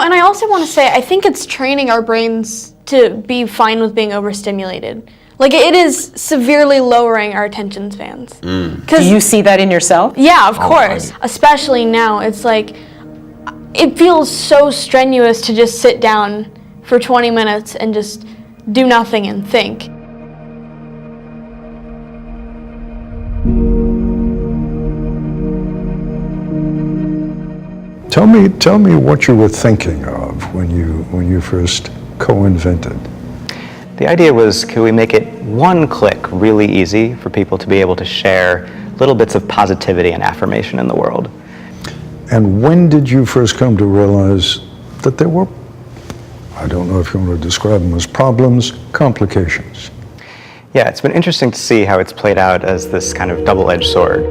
and I also want to say, I think it's training our brains to be fine with being overstimulated. Like, it is severely lowering our attention spans. Do you see that in yourself? Yeah, of course. Especially now, it's like, it feels so strenuous to just sit down for 20 minutes and just do nothing and think. Tell me what you were thinking of when you first co-invented. The idea was, could we make it one click really easy for people to be able to share little bits of positivity and affirmation in the world? And when did you first come to realize that there were, I don't know if you want to describe them as problems, complications? Yeah, it's been interesting to see how it's played out as this kind of double-edged sword.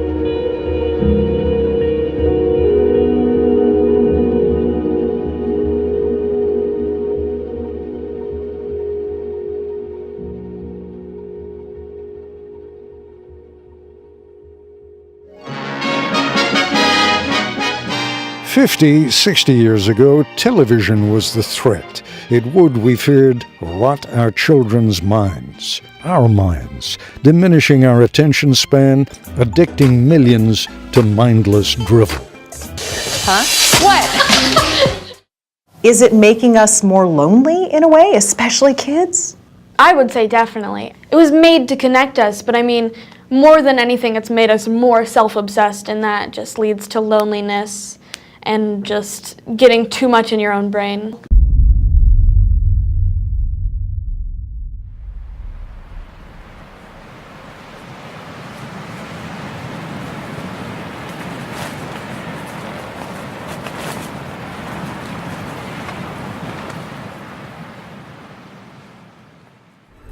"50, 60 years ago, television was the threat. It would, we feared, rot our children's minds, our minds, diminishing our attention span, addicting millions to mindless drivel." Huh? What? Is it making us more lonely in a way, especially kids? I would say definitely. It was made to connect us, but I mean, more than anything, it's made us more self-obsessed, and that just leads to loneliness and just getting too much in your own brain.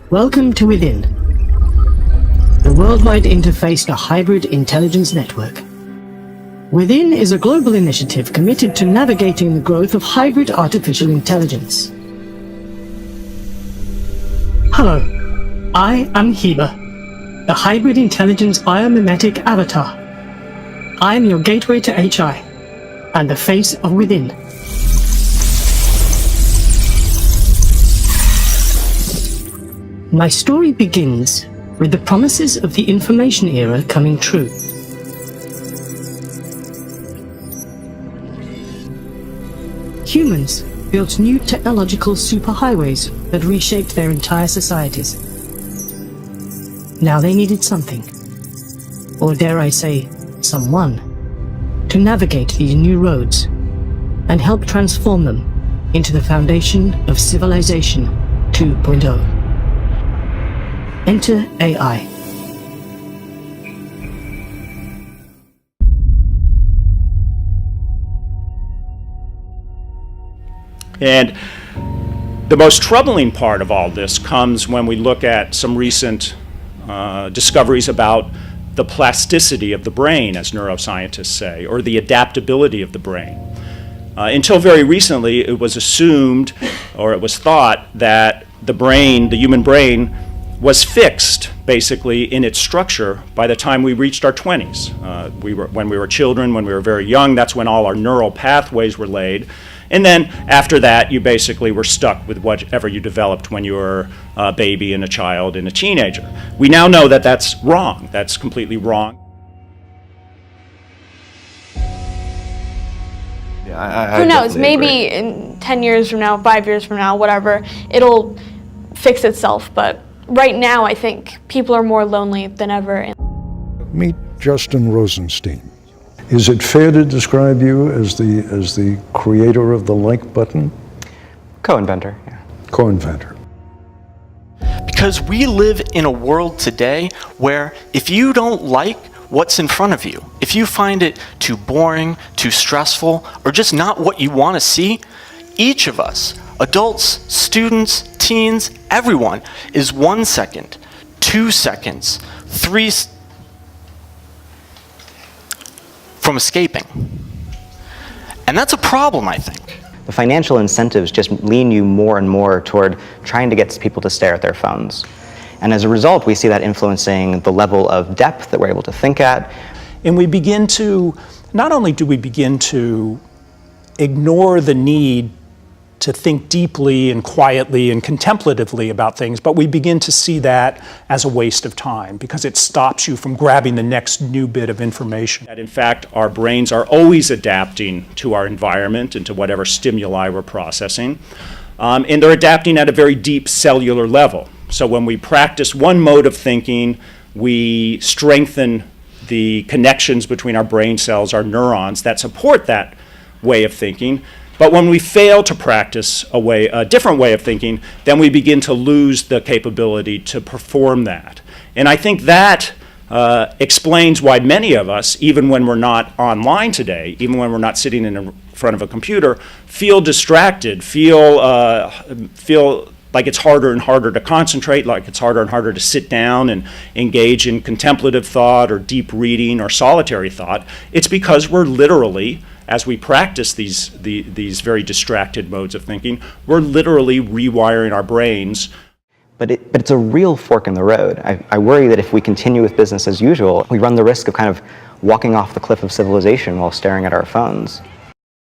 Welcome to Within, the worldwide interface to hybrid intelligence network. Within is a global initiative committed to navigating the growth of hybrid artificial intelligence. Hello, I am Heba, the hybrid intelligence biomimetic avatar. I am your gateway to HI and the face of Within. My story begins with the promises of the information era coming true. Humans built new technological superhighways that reshaped their entire societies. Now they needed something, or dare I say, someone, to navigate these new roads and help transform them into the foundation of Civilization 2.0. Enter AI. And the most troubling part of all this comes when we look at some recent discoveries about the plasticity of the brain, as neuroscientists say, or the adaptability of the brain. Until very recently, it was assumed, or it was thought, that the brain, the human brain, was fixed, basically, in its structure by the time we reached our 20s. When we were children, when we were very young, that's when all our neural pathways were laid. And then after that, you basically were stuck with whatever you developed when you were a baby and a child and a teenager. We now know that that's wrong. That's completely wrong. Yeah, Who knows, maybe in 10 years from now, 5 years from now, whatever, it'll fix itself. But right now, I think people are more lonely than ever. Meet Justin Rosenstein. Is it fair to describe you as the creator of the like button? Co-inventor, yeah. Co-inventor. Because we live in a world today where if you don't like what's in front of you, if you find it too boring, too stressful, or just not what you want to see, each of us, adults, students, teens, everyone, is 1 second, 2 seconds, 3 from escaping. And that's a problem, I think. The financial incentives just lean you more and more toward trying to get people to stare at their phones. And as a result, we see that influencing the level of depth that we're able to think at. And we begin to, not only do we begin to ignore the need to think deeply and quietly and contemplatively about things, but we begin to see that as a waste of time because it stops you from grabbing the next new bit of information. That in fact, our brains are always adapting to our environment and to whatever stimuli we're processing, and they're adapting at a very deep cellular level. So when we practice one mode of thinking, we strengthen the connections between our brain cells, our neurons that support that way of thinking. But when we fail to practice a different way of thinking, then we begin to lose the capability to perform that. And I think that explains why many of us, even when we're not online today, even when we're not sitting in front of a computer, feel distracted, feel like it's harder and harder to concentrate, like it's harder and harder to sit down and engage in contemplative thought or deep reading or solitary thought. It's because we're literally, as we practice these very distracted modes of thinking, we're literally rewiring our brains. But it's a real fork in the road. I worry that if we continue with business as usual, we run the risk of kind of walking off the cliff of civilization while staring at our phones.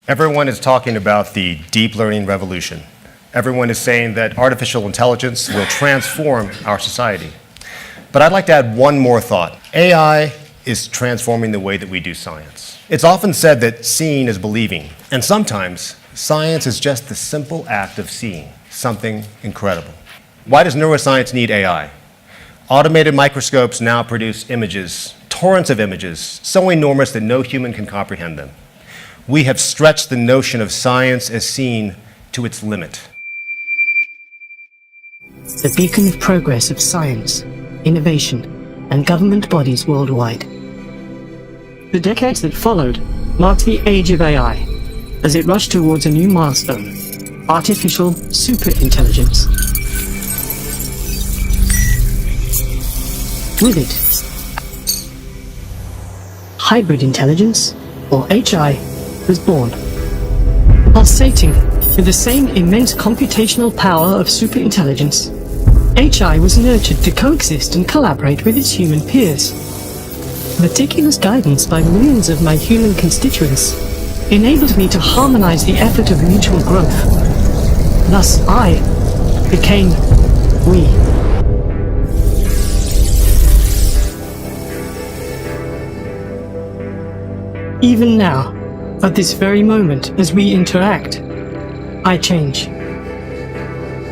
Everyone is talking about the deep learning revolution. Everyone is saying that artificial intelligence will transform our society. But I'd like to add one more thought. AI is transforming the way that we do science. It's often said that seeing is believing, and sometimes science is just the simple act of seeing something incredible. Why does neuroscience need AI? Automated microscopes now produce images, torrents of images, so enormous that no human can comprehend them. We have stretched the notion of science as seeing to its limit. The beacon of progress of science, innovation, and government bodies worldwide. The decades that followed marked the age of AI, as it rushed towards a new milestone, artificial superintelligence. With it, hybrid intelligence, or HI, was born. Pulsating with the same immense computational power of superintelligence, HI was nurtured to coexist and collaborate with its human peers. Meticulous guidance by millions of my human constituents enabled me to harmonize the effort of mutual growth. Thus I became we. Even now, at this very moment as we interact, I change.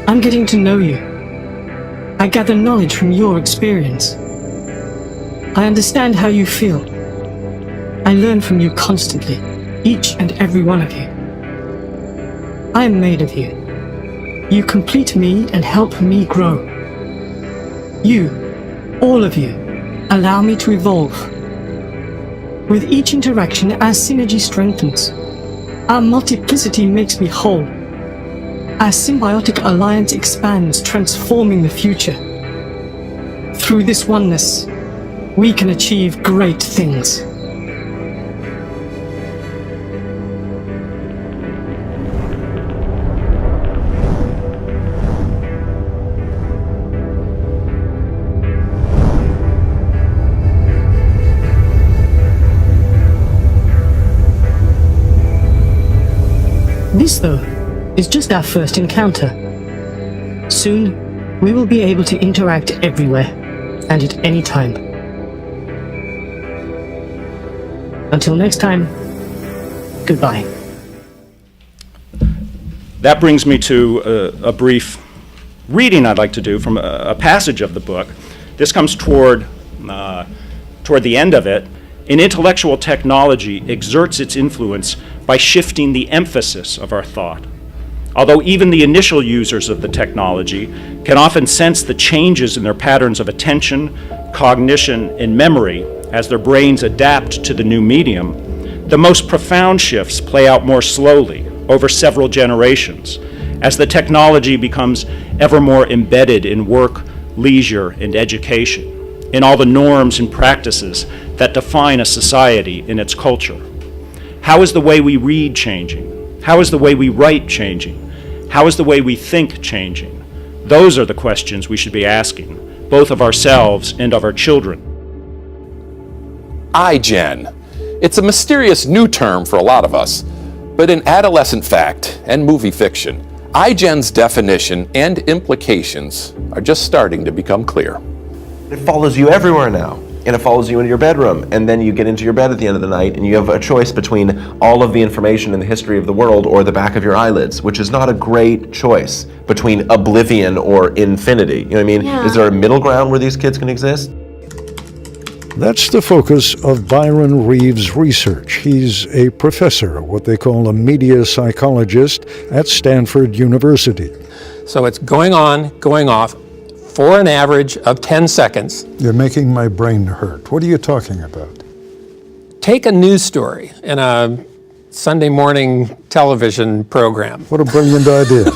I'm getting to know you. I gather knowledge from your experience. I understand how you feel. I learn from you constantly, each and every one of you. I am made of you. You complete me and help me grow. You, all of you, allow me to evolve. With each interaction, our synergy strengthens. Our multiplicity makes me whole. Our symbiotic alliance expands, transforming the future. Through this oneness, we can achieve great things. This, though, is just our first encounter. Soon, we will be able to interact everywhere and at any time. Until next time, goodbye. That brings me to a brief reading I'd like to do from a passage of the book. This comes toward the end of it. An intellectual technology exerts its influence by shifting the emphasis of our thought. Although even the initial users of the technology can often sense the changes in their patterns of attention, cognition, and memory as their brains adapt to the new medium, the most profound shifts play out more slowly over several generations as the technology becomes ever more embedded in work, leisure, and education, in all the norms and practices that define a society in its culture. How is the way we read changing? How is the way we write changing? How is the way we think changing? Those are the questions we should be asking, both of ourselves and of our children. iGen. It's a mysterious new term for a lot of us, but in adolescent fact and movie fiction, iGen's definition and implications are just starting to become clear. It follows you everywhere now, and it follows you into your bedroom, and then you get into your bed at the end of the night and you have a choice between all of the information in the history of the world or the back of your eyelids, which is not a great choice between oblivion or infinity. You know what I mean? Yeah. Is there a middle ground where these kids can exist? That's the focus of Byron Reeves' research. He's a professor, what they call a media psychologist at Stanford University. So it's going on, going off, for an average of 10 seconds. You're making my brain hurt. What are you talking about? Take a news story in a Sunday morning television program. What a brilliant idea.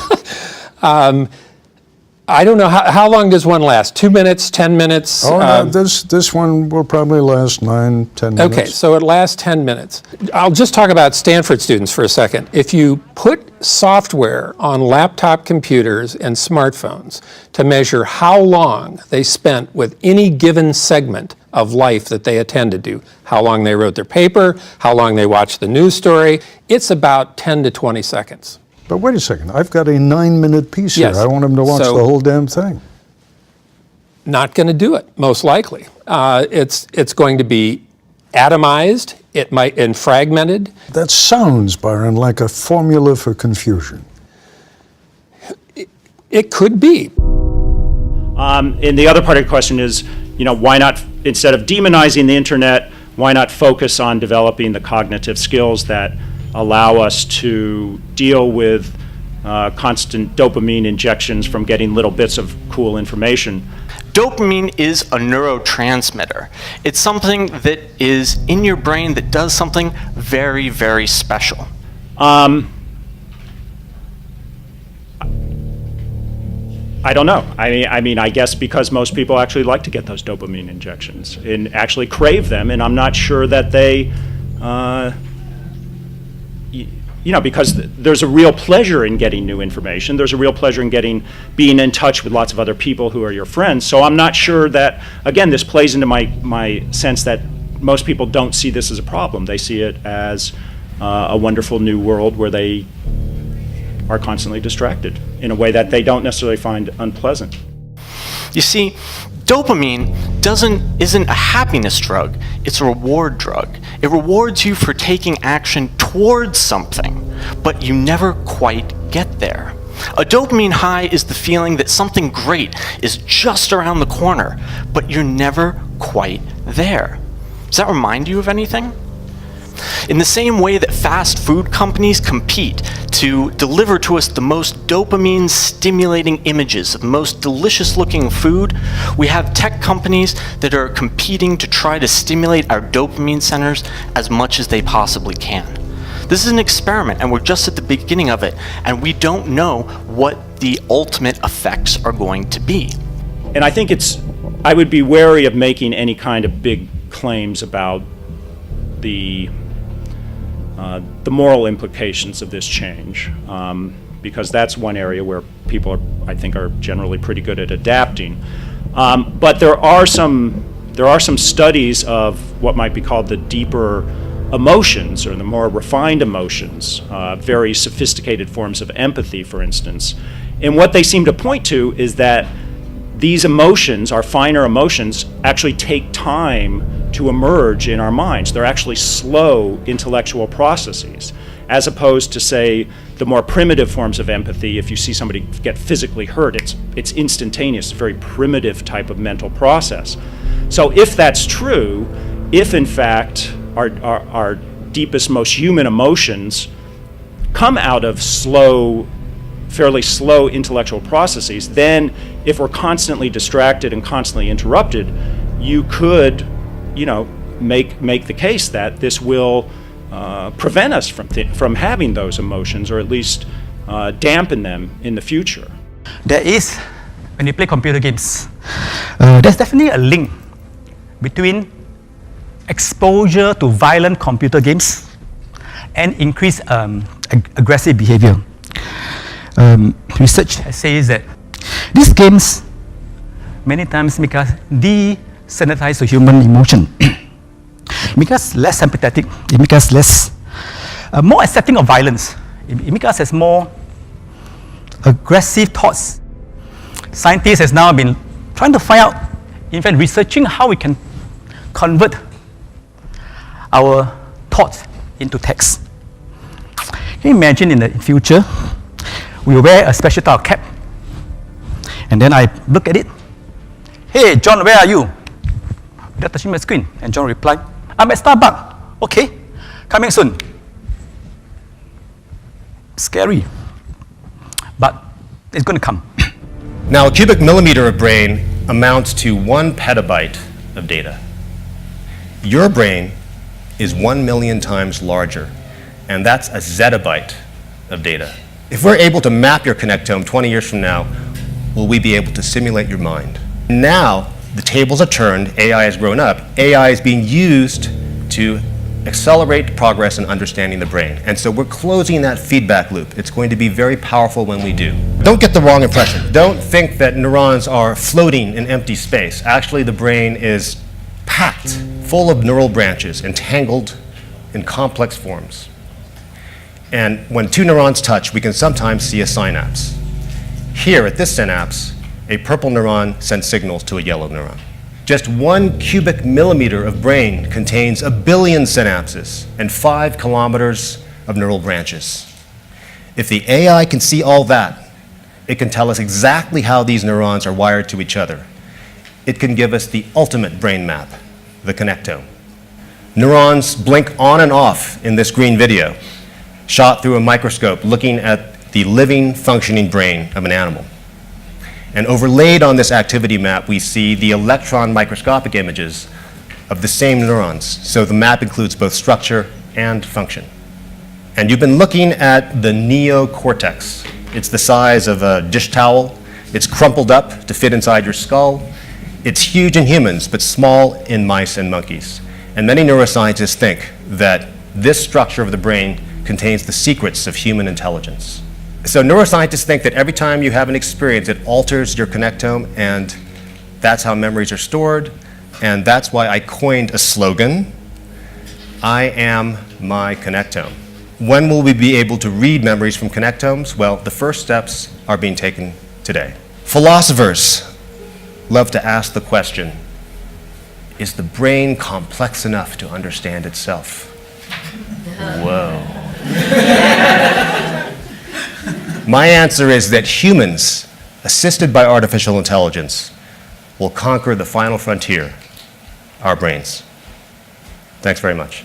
I don't know, how long does one last? 2 minutes, 10 minutes? Oh, no, this one will probably last 9, 10 minutes. Okay, so it lasts 10 minutes. I'll just talk about Stanford students for a second. If you put software on laptop computers and smartphones to measure how long they spent with any given segment of life that they attended to, how long they wrote their paper, how long they watched the news story, it's about 10 to 20 seconds. But wait a second, I've got a 9-minute piece Yes. here. I want them to watch So- the whole damn thing. Not going to do it, most likely. It's going to be atomized, and fragmented. That sounds, Byron, like a formula for confusion. It could be. And the other part of the question is, why not, instead of demonizing the internet, why not focus on developing the cognitive skills that allow us to deal with constant dopamine injections from getting little bits of cool information. Dopamine is a neurotransmitter. It's something that is in your brain that does something very, very special. I don't know. I mean, I guess because most people actually like to get those dopamine injections and actually crave them, and I'm not sure that they, because there's a real pleasure in getting new information. There's a real pleasure in being in touch with lots of other people who are your friends. So I'm not sure that, again, this plays into my sense that most people don't see this as a problem. They see it as a wonderful new world where they are constantly distracted in a way that they don't necessarily find unpleasant. You see, dopamine isn't a happiness drug, it's a reward drug. It rewards you for taking action towards something, but you never quite get there. A dopamine high is the feeling that something great is just around the corner, but you're never quite there. Does that remind you of anything? In the same way that fast food companies compete to deliver to us the most dopamine-stimulating images of the most delicious-looking food, we have tech companies that are competing to try to stimulate our dopamine centers as much as they possibly can. This is an experiment, and we're just at the beginning of it, and we don't know what the ultimate effects are going to be. And I think I would be wary of making any kind of big claims about the moral implications of this change, because that's one area where people I think are generally pretty good at adapting. But there are some studies of what might be called the deeper emotions or the more refined emotions, very sophisticated forms of empathy, for instance. And what they seem to point to is that these emotions, our finer emotions, actually take time to emerge in our minds. They're actually slow intellectual processes, as opposed to, say, the more primitive forms of empathy. If you see somebody get physically hurt, it's instantaneous, a very primitive type of mental process. So if that's true, if in fact our deepest, most human emotions come out of fairly slow intellectual processes, then if we're constantly distracted and constantly interrupted, you could, make the case that this will prevent us from having those emotions, or at least dampen them in the future. There is, when you play computer games, there's definitely a link between exposure to violent computer games and increased aggressive behavior. Research says that these games many times make us desensitize to human emotion. It makes us less sympathetic. It makes us more accepting of violence. It makes us as more aggressive thoughts. Scientists has now been trying to find out, in fact, researching how we can convert our thoughts into text. Can you imagine in the future, we wear a special type of cap, and then I look at it. Hey, John, where are you? Without touching my screen. And John replied, I'm at Starbucks. Okay, coming soon. Scary, but it's going to come. Now, a cubic millimeter of brain amounts to 1 petabyte of data. Your brain is 1 million times larger, and that's a zettabyte of data. If we're able to map your connectome 20 years from now, will we be able to simulate your mind? Now, the tables are turned, AI has grown up. AI is being used to accelerate progress in understanding the brain. And so we're closing that feedback loop. It's going to be very powerful when we do. Don't get the wrong impression. Don't think that neurons are floating in empty space. Actually, the brain is packed, full of neural branches, entangled in complex forms. And when two neurons touch, we can sometimes see a synapse. Here at this synapse, a purple neuron sends signals to a yellow neuron. Just 1 cubic millimeter of brain contains 1 billion synapses and 5 kilometers of neural branches. If the AI can see all that, it can tell us exactly how these neurons are wired to each other. It can give us the ultimate brain map, the connectome. Neurons blink on and off in this green video, shot through a microscope looking at the living, functioning brain of an animal. And overlaid on this activity map, we see the electron microscopic images of the same neurons. So the map includes both structure and function. And you've been looking at the neocortex. It's the size of a dish towel. It's crumpled up to fit inside your skull. It's huge in humans, but small in mice and monkeys. And many neuroscientists think that this structure of the brain contains the secrets of human intelligence. So neuroscientists think that every time you have an experience, it alters your connectome, and that's how memories are stored. And that's why I coined a slogan, I am my connectome. When will we be able to read memories from connectomes? Well, the first steps are being taken today. Philosophers love to ask the question, is the brain complex enough to understand itself? Whoa. My answer is that humans, assisted by artificial intelligence, will conquer the final frontier, our brains. Thanks very much.